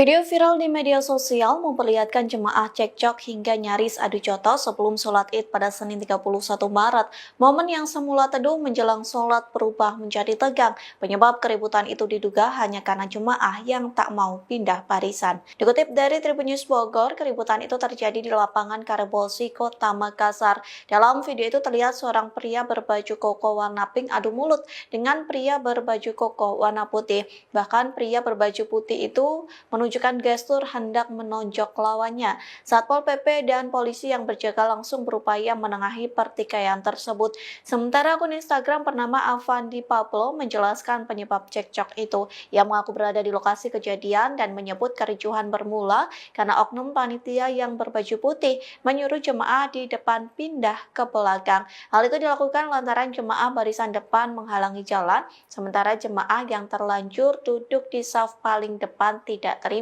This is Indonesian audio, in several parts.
Video viral di media sosial memperlihatkan jemaah cekcok hingga nyaris adu jotos sebelum sholat Id pada Senin 31 Maret. Momen yang semula teduh menjelang sholat berubah menjadi tegang. Penyebab keributan itu diduga hanya karena jemaah yang tak mau pindah barisan. Dikutip dari Tribun News Bogor, keributan itu terjadi di lapangan Karebolsi, Kota Makassar. Dalam video itu terlihat seorang pria berbaju koko warna pink adu mulut dengan pria berbaju koko warna putih. Bahkan pria berbaju putih itu menunjukkan gestur hendak menonjok lawannya. Satpol PP dan polisi yang berjaga langsung berupaya menengahi pertikaian tersebut. Sementara akun Instagram bernama Avandi Pablo menjelaskan penyebab cekcok itu. Ia mengaku berada di lokasi kejadian dan menyebut kericuhan bermula karena oknum panitia yang berbaju putih menyuruh jemaah di depan pindah ke belakang. Hal itu dilakukan lantaran jemaah barisan depan menghalangi jalan, sementara jemaah yang terlanjur duduk di saf paling depan tidak terima.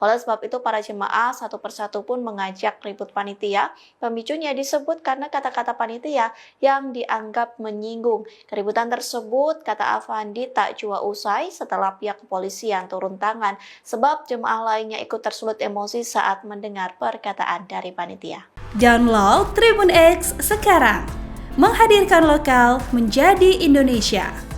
Oleh sebab itu, para jemaah satu persatu pun mengajak ribut panitia. Pemicunya disebut karena kata-kata panitia yang dianggap menyinggung. Keributan tersebut, kata Avandi, tak jua usai setelah pihak kepolisian turun tangan, sebab jemaah lainnya ikut tersulut emosi saat mendengar perkataan dari panitia. Download Tribun X sekarang, menghadirkan lokal menjadi Indonesia.